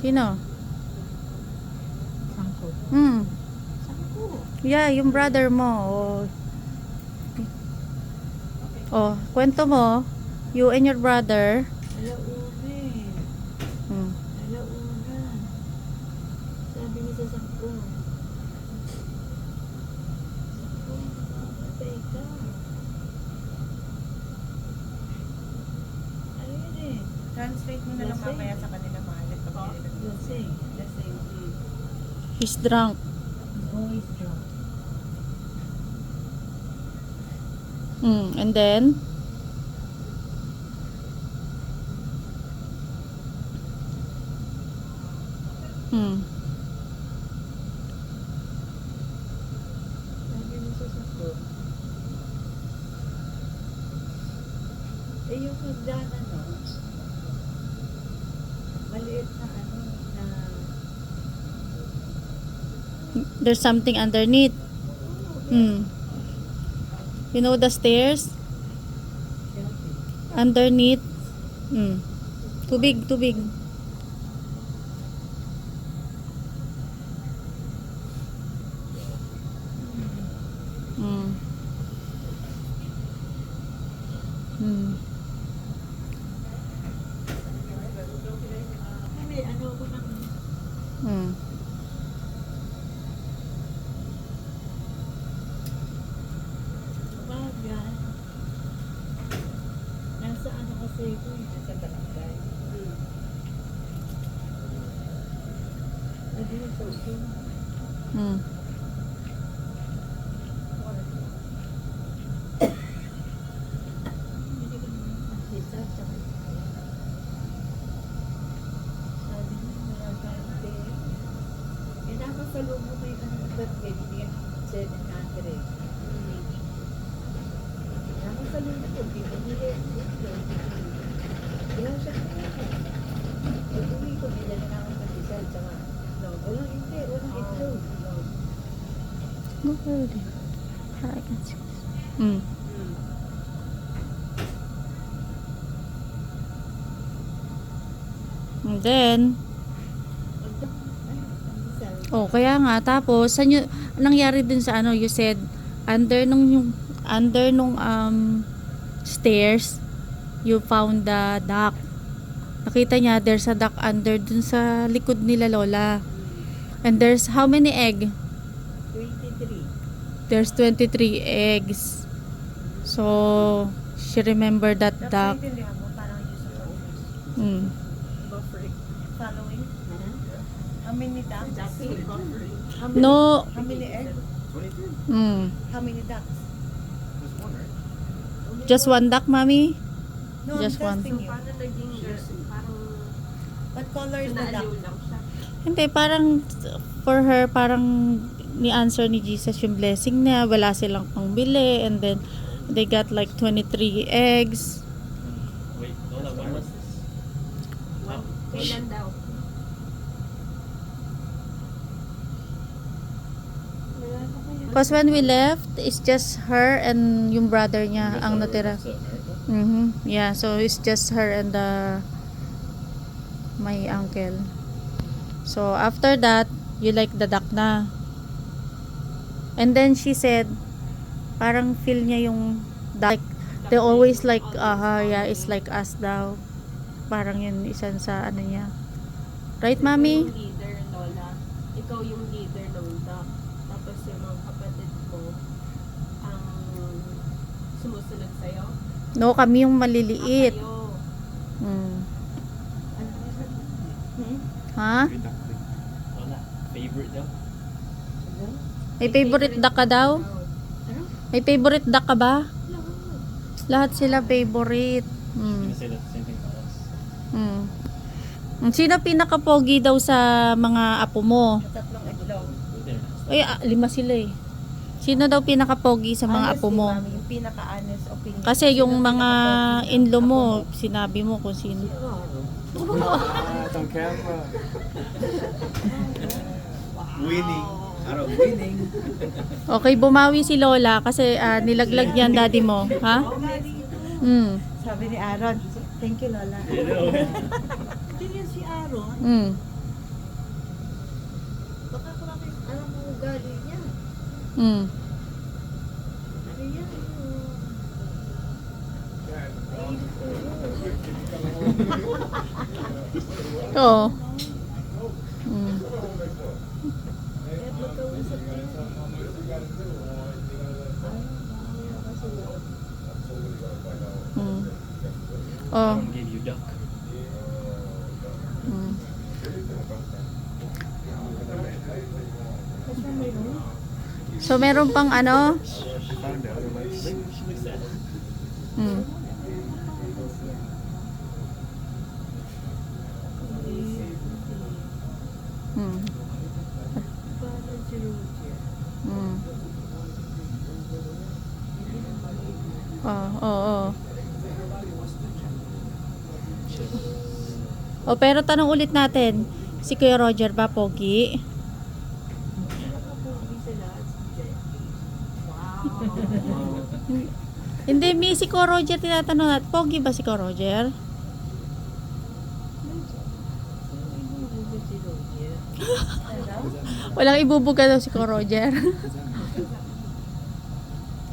Sino? Sangko. Hmm. Sangko. Yeah, yung brother mo. Oh, kwento mo. You and your brother. Alauna eh. Hmm. Alauna. Sabi niya sa Sangko. Sangko, mamamatay ka. Ano yun eh? Translate mo na lang Lasing. mamaya sa kanila maalit pag Lasing. lasing. He's drunk. Always drunk. Hmm. And then? Hmm. Sabi niya sa Sangko. Eh yung hagdanan no? Maliit na ano na There's something underneath. Hmm. You know the stairs? Underneath. Hmm. Tubig, tubig. Hmm. Hmm. May ano ko ng Hmm. umaga. Nasa ano kasi ko eh. Sa barangay. Sabi niya sa ulo. Hmm. Hindi ko naman makita. Tsaka sabi niya wala tayong pera. Eh dapat sa loob mo may ano na birthday. Binigyan ng 700. Dapat sa loob mo. Binigyan Wala siya kaya. Uwi ko. Binigyan na ako ng isal. Tsaka walang hindi. Walang itlog. Go ahead. I can see. Hmm. And then, oh, kaya nga, tapos, saan yun, nangyari din sa ano, you said, under nung stairs, you found the duck. Nakita niya, there's a duck under dun sa likod nila lola. And there's how many egg? 23. There's 23 eggs. So, she remembered that Dapat duck. naintindihan mo, parang use of words. Mm. Buffering. Following. How many ducks? Buffering. No. How many eggs? 23. Mm. How many ducks? Just one, right? Just one duck, mommy? No, Just I'm one. testing you. Paano naging parang What color is the duck? naaliw lang siya? Hindi, parang for her, parang ni-answer ni Jesus yung blessing niya. Wala silang pangbili. And then, they got like 23 eggs. Wait, Lola, when was this? Kailan daw? Because when we left, it's just her and yung brother niya ang natira. America? Yeah, so it's just her and my uncle. So after that, you like the duck na. And then she said, parang feel niya yung duck. They always like, yeah, it's like us daw. Parang yun isa sa ano niya. Right, Ikaw mommy? yung leader, Lola. Ikaw yung leader ng duck. Tapos yung mga kapatid mo ang sumusunod sa'yo. No, kami yung maliliit. Kayo. Hmm. Hmm? Ha? Favorite duckling. Lola, favorite daw? May favorite duck ka daw? Ano? May favorite duck ka ba? Lahat sila favorite. Gonna say the same thing about us. Sino pinaka-pogi daw sa mga apo mo? Tatlong itlog. There. Ay, 5 sila eh. Sino daw pinaka-pogi sa mga apo Honestly, mo? Mami, yung pinaka-honest opinion. Kasi yung Sino mga pinaka-pogi ng in-law apo mo, sinabi mo kung sino. It's on camera. Winning. Araw, winning. Okay, bumawi si Lola kasi nilaglag niya ang daddy mo. Ha? Sabi ni Aaron, thank you, Lola. You know. Hindi yan si Aaron. Mm. Baka bakit alam mo ugali niya. Mm. Ano yan? Oo. Mm. Kaya pagkausap niya. Mm. Oh. Someone gave you duck. Mm. So meron pang ano? She found the other legs. She looks at it. Mm. Mm. Parang si Roger. Mm. Oo. O pero tanong ulit natin, si Kuya Roger ba pogi? Nakapogi sila. Hindi, si Kuya Roger tinatanong natin, pogi ba si Kuya Roger? Si Roger. Walang ibubuga daw si Kuya Roger.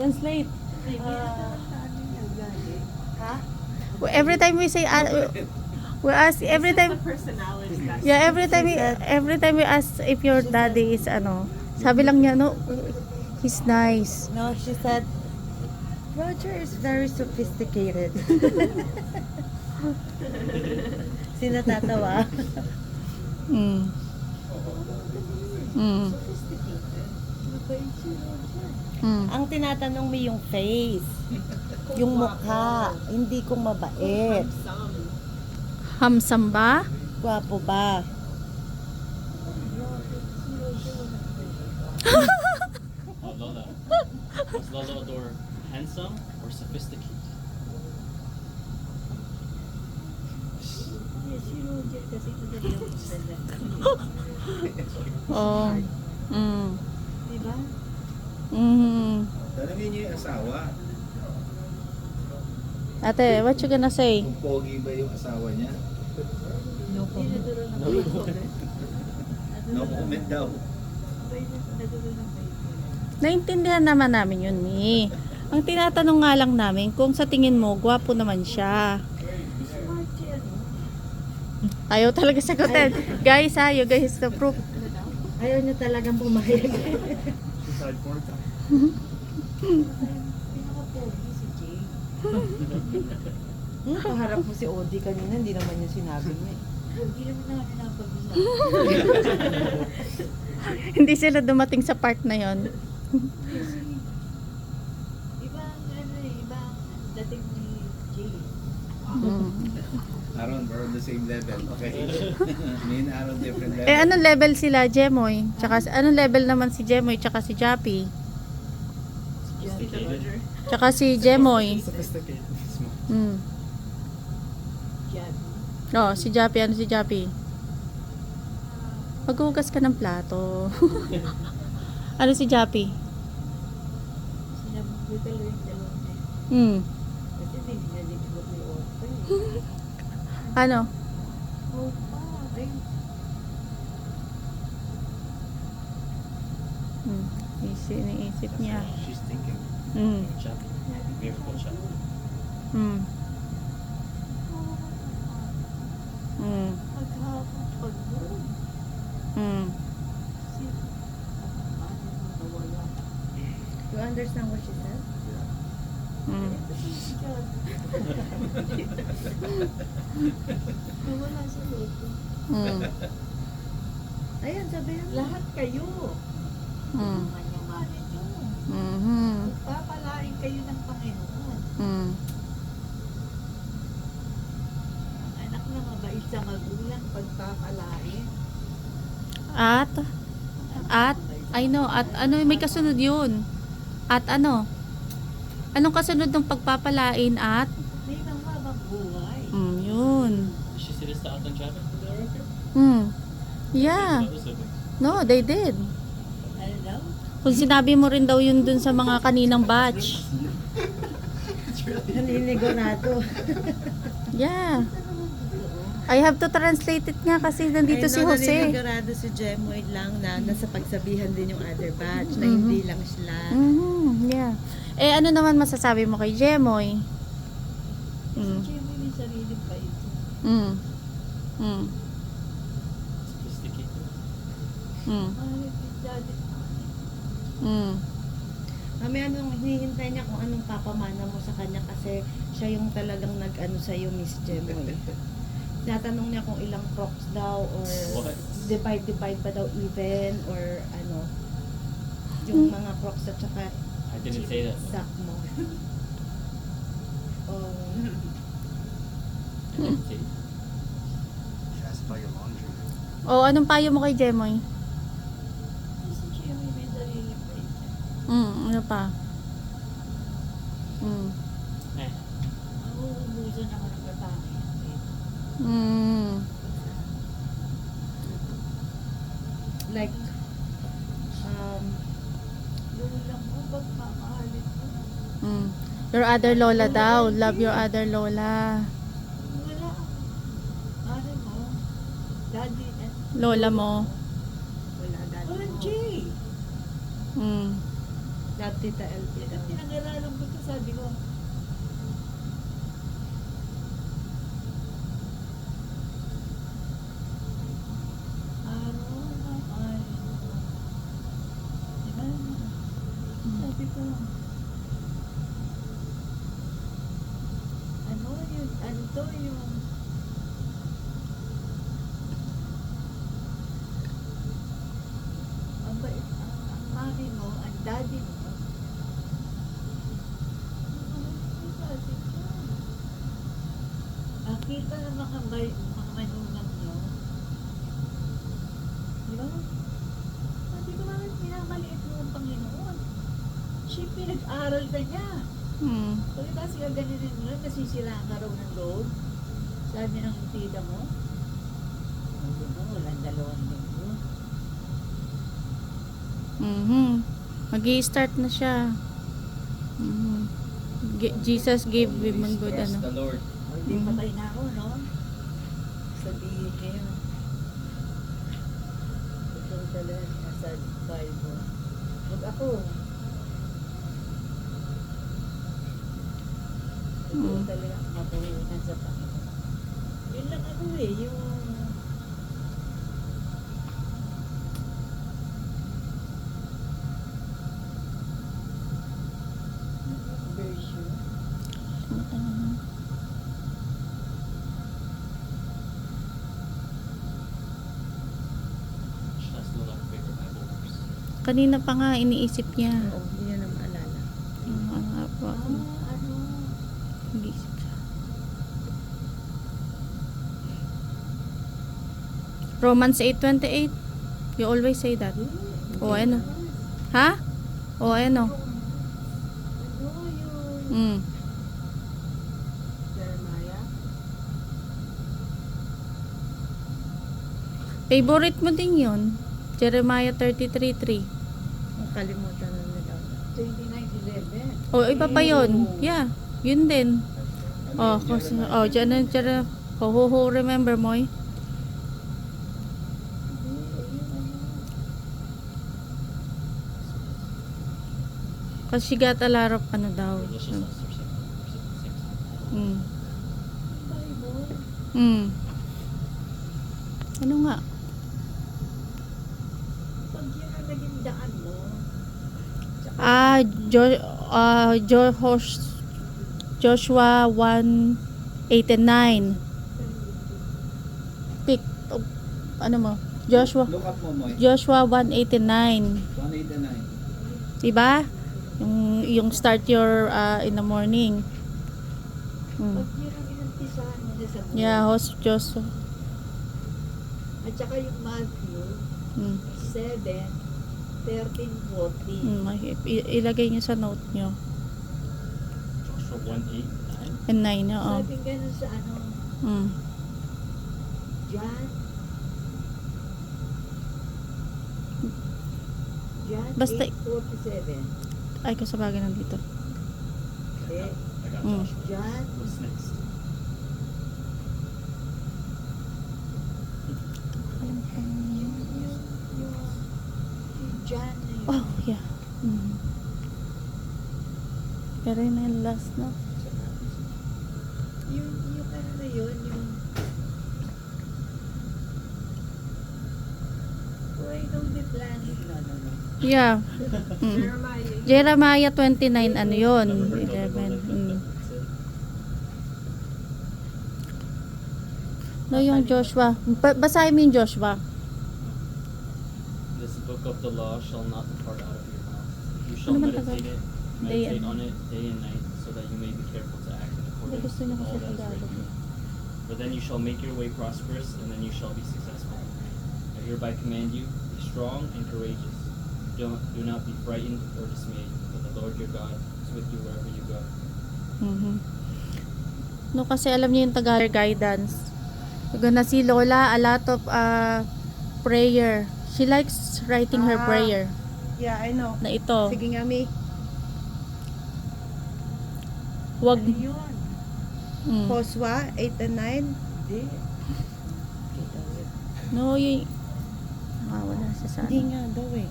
Translate. Ano niya ugali? Ha? Every time we say, we ask, every time, Personality test. yeah, every time we ask if your daddy is ano, sabi lang niya, no, he's nice. No, she said, Roger is very sophisticated. Sino tatawa? Mm. Mm. Mabait si Roger. Mm. Ang tinatanong mo yung face. Yung mukha. Hindi kung mabait. Hamsam ba? Gwapo ba? Lola. Was Lola Adore handsome or sophisticated? Si Roger kasi talaga yung maganda. Oh. Mm. Diba? Mm. Tanungin niyo yung asawa. Ate, what you gonna say? Kung pogi ba yung asawa niya? No Dinaduro ng No bait. comment. No comment daw. Naduro ng bait. Naintindihan naman namin yun, ni. Ang tinatanong nga lang namin kung sa tingin mo, gwapo naman siya. Smart siya, no? Ayaw talaga sagutin. Guys, ha, you guys the proof. Ayaw niya talagang pumayag. She tried 4 times. Pinaka-pogi si Jay. Kaharap mo si Odi kanina, hindi naman yung sinabi niya. Hindi naman namin napag-usapan. Hindi sila dumating sa part na yon. Kasi, iba ang ano eh, iba ang dating ni Jay. Mm. Aaron, we're on the same level. Okay. Me and Aaron, different level. Eh, anong level sila, Jemoy? Tsaka, anong level naman si Jemoy tsaka si Jappy? Sophisticated. Tsaka si Jemoy. Sophisticated. Smart. Mm. Jan. Oh, si Jappy. Ano si Jappy? Maghugas ka ng plato. Ano si Jappy? Sinabi ko yung dalawang eh. Hmm. Kasi hindi niya din ko yung opa eh. Ano? Opa, ay. Hmm. Iniisip niya. She's thinking. Hmm. Choppy. Miracle chop. Hmm. Hmm. Maghapon pag-boom. Hmm. Kasi, ano mo nawala. You understand what she said? Hmm. Si Jan. Nawala sa loto. Hmm. Ayan, sabihin mo. Lahat kayo. Hmm. Manyaman nyo. Mhm. Papalain kayo ng Panginoon. Hmm. Ang anak na mabait sa magulang pagpapalain. At I know, at ano may kasunod yun? At ano? Anong kasunod ng pagpapalain at? May mahabang buhay. Yun. Did she say this to Ate and Choppy? Yeah. That was siblings. No, they did. Ano daw? Kung sinabi mo rin daw yun dun sa mga kaninang batch. Naninigurado. Yeah. I have to translate it nga kasi nandito si Jose. Naninigarado si Jemoy lang na nasa pagsabihan din yung other batch na Mhm. hindi lang sila. Yeah. Eh, ano naman masasabi mo kay Jemoy? Mm. Kasi may sarili pa ito. Mm. Mm. Sophisticated. Mm. Mahal yung daddy. Mm. Kami anong hinihintay niya kung anong papamana mo sa kanya kasi siya yung talagang nag-ano sa'yo, Miss Jemoy. Natanong niya kung ilang crocs daw or What? divide ba daw even or ano yung mga crocs at saka I didn't say that. sack mo. Oh. I didn't say it. O, anong payo mo kay Jemoy? Kasi siya may sarili pa ito. Ano pa? Eh. Nauubusan ako ng babae. Like Lola mo, ba't mamahalin mo? Your other Lola daw. Love your other Lola. Wala. Ano mo? Daddy and Lola mo. wala dati. Walang Jay. Love Tita LP Yan daw. ang pinag-aralan ko ito, sabi ko. Araw na ay. Diba? Sabi ko. Ano yun? Ano to yung ang mami mo, ang daddy mo. Kita ng mga manugang nyo. Di ba? Sabi ko, bakit pinamaliit mo ang Panginoon? Siya pinag-aral ka niya. Pag kasi gaganinin mo lang, nasisiraan ka raw ng loob. Sabi ng tita mo. Sabi mo, walang 2 linggo. Mag-i-start na siya. Jesus gave him a good Trust ano. the Lord. O, hindi patay na ako, no? Sabihin niyo. Ito talaga nasa Bible. Huwag ako. Ito talaga mapuhunan sa Panginoon. Yun lang ano eh, yung version. She has no like bigger Bible verse. Kanina pa nga iniisip niya. Oo, hindi niya na maalala. Nga po. Ano? Nag-iisip siya. Romans 8:28. You always say that. O ano? Ha? O ano? Ano yun? Jeremiah? Favorite mo din yun. Jeremiah 33:3. Ang kalimutan na nila. 29:11. O, iba pa yun. Yeah, yun din. Oh, dyan. Who remember mo eh? Kasi she got a lot of ano daw. Religiousness or something. Mm. Bible. Ano nga? Pag yun ang naging daan mo, Joshua 1:89. Pick. Ano mo? Joshua Look up mo, Moy. 1:89. 189. Diba? Yung start your in the morning. pag yun ang inumpisahan mo na sa buhay. Yeah, host Joshua. At saka yung Matthew 7:13-14. Ilagay niyo sa note niyo. Joshua 1:8-9. And 9, oo. Sabi ganun sa ano, Mm. John Basta- 8:47. Ay, kasabagay nandito. Okay. I got Mm. Joshua. John What's next? Very nice last, no? Yung ano na yun, yung... Why don't they plan it? No. Yeah. Mm. Jeremiah 29, ano yun? 11. Mm. No, yung Joshua. Basahin mo yung Joshua. This book of the law shall not depart out of your mouth. You shall Ano man meditate Tagalog? it, Day meditate and- on it day and night, so that you may be careful to act in May accordance gusto with niya all kasi that is Tagalog. written. For then you shall make your way prosperous, and then you shall be successful. I hereby command you, be strong and courageous. Do not be frightened or dismayed, for the Lord your God is with you wherever you go. Mhm. No, kasi alam niyo yung Tagalog guidance. Na si Lola, a lot of prayer. She likes writing her Ah. prayer. Yeah, I know. Na ito. Sige nga, Mi. Wag. Ano yun? Mm. Poswa, 8 and 9. Hindi. No, yung... wala siya sa Hindi ano. nga daw eh.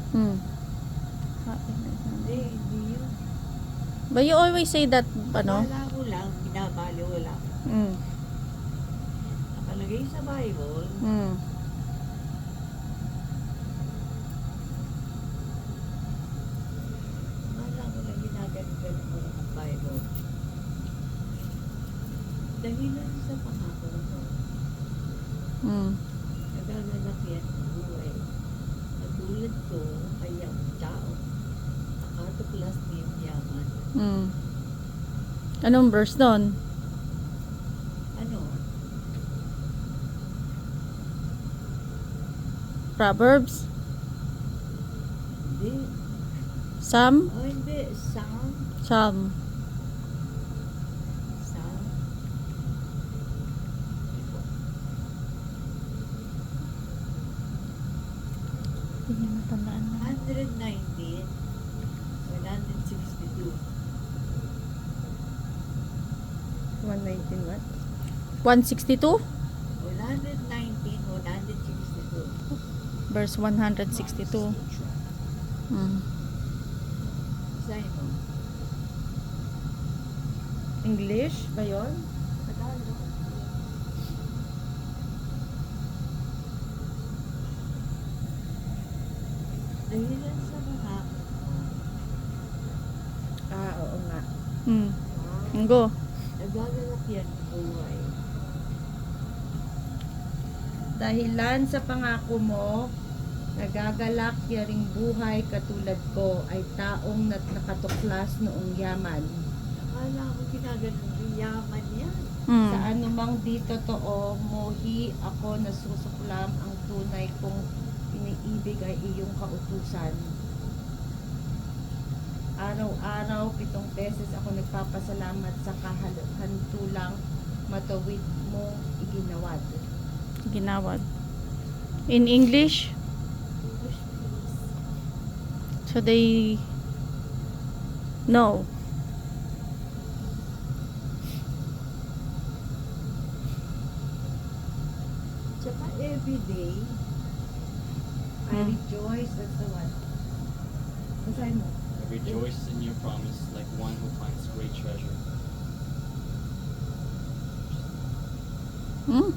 Hmm. Hindi yun. But you always say that, ano? Wala ko lang, binabali wala. Mm. Nakalagay sa Bible, Mm. wala ko lang ginagalit-galit mo lang ang Bible. Dahilan sa pangako mo, Mm. nagagalak yan ang buhay. Natulad ko ay ang tao, nakatuklas niyang yaman. Mm. Anong verse doon? Ano? Proverbs? Hindi. Psalm? Oh, hindi. Psalm. Psalm. Psalm. Hindi niya matandaan na. 119, 162. 119 what? 162? 119, 162. Verse 162. Mm. Basahin mo. English ba yun? Dahilan sa mga Ah, oo nga. Mm. Go. nagagalak yan ang buhay. Dahilan sa pangako mo, nagagalak yaring buhay katulad ko ay taong nakatuklas noong yaman. Akala ko ginaganon yung yaman yan. Mm. Sa anumang di totoo, mohi ako nasusuklam ang tunay kong iniibig ay iyong kautusan. Araw-araw, 7 beses ako nagpapasalamat sa kahantulang matawid mo iginawad. Ginawad. In English? So they know. Tsaka everyday, I Hmm. rejoice, that's the one. Basahin mo. I rejoice in your promise like one who finds great treasure. Mm.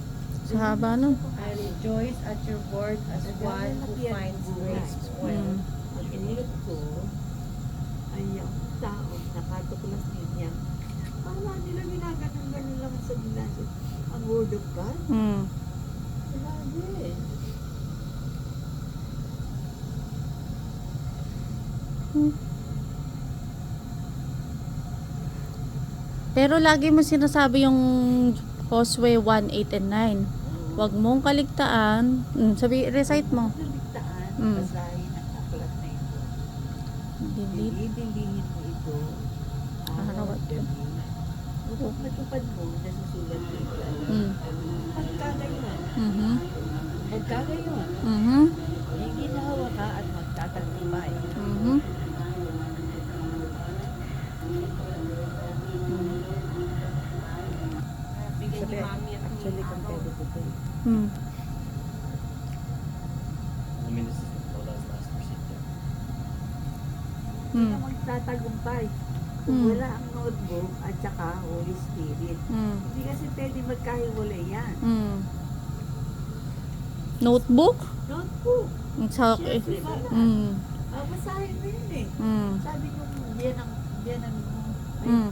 Sa haba nun. I rejoice at your word as one who finds great spoil. Mm. ang inilot ko ay yung tao nakatuklas niya. Akala nila ginaganon-ganon lang sa nila ang word of God. Mm. Grabe. Pero lagi mo sinasabi yung Josue 1, 8, and 9. Huwag mong kaligtaan. Recite mo. Kaligtaan, Mm. basahin ang aklat na ito. Delete. Dilihin mo ito araw at gabi. Upang matupad mo na susulat dito. Mm. Pagkagayon, Mhm. pagkagayon, Mhm. may ginawa ka at magtatalipay. Mhm. Bigyan ni Mami at Actually, ni compared to today. Mm. I mean, this is Lola's last receipt there. magtatagumpay. Kung Mm. wala ang notebook at saka Holy Spirit. Mm. Hindi kasi pwede magkahiwalay yan. Mm. Notebook? Notebook. Sa Siyempre ba? Mm. Basahin mo yun eh. Mm. Sabi ko, biyanan mo. Ay, Mm.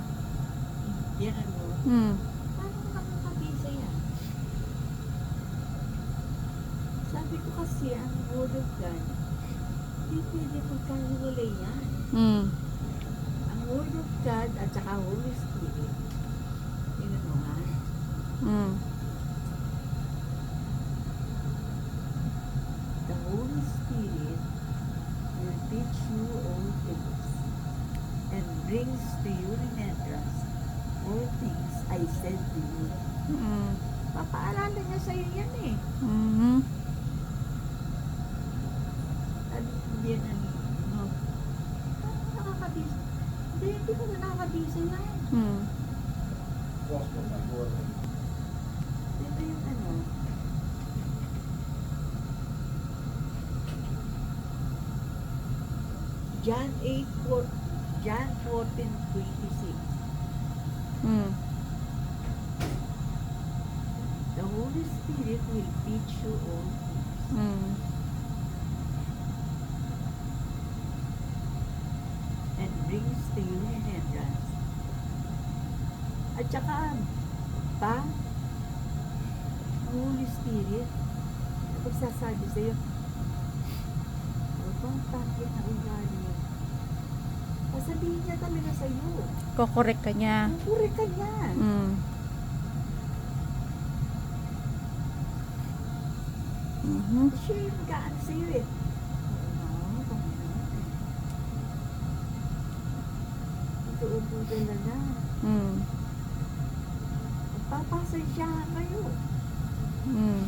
biyanan mo. Mm. Paano mo nakakabisa yan? Sabi ko kasi, ang Word of God, hindi pwede magkahiwalay yan. Mm. Ang Word of God at saka Holy Spirit, yun mo ha? Mm. The Holy Spirit will teach you all things and brings to your remembrance all things I said to you. Mm. Papaalala niya sa'yo yan eh. Mhm. Sabi ko, yan ano. Paano nakakabisa? Hindi ko na nakakabisa yan. Mm. Ito yung ano. John 14:26. Mm. The Holy Spirit will teach you all things. Mm. And brings to you remembrance. At saka, ang Holy Spirit, kapag sasabi sa'yo, huwag kang pangit na ugali. Sasabihin niya talaga sa'yo. Kokorek ka niya. Pure ka niya. Mm. Mhm. Siya yung mag-aan sa'yo eh. Oo, Panginoon. Totoo po talaga. Mm. Magpapasensyahan kayo. Mm.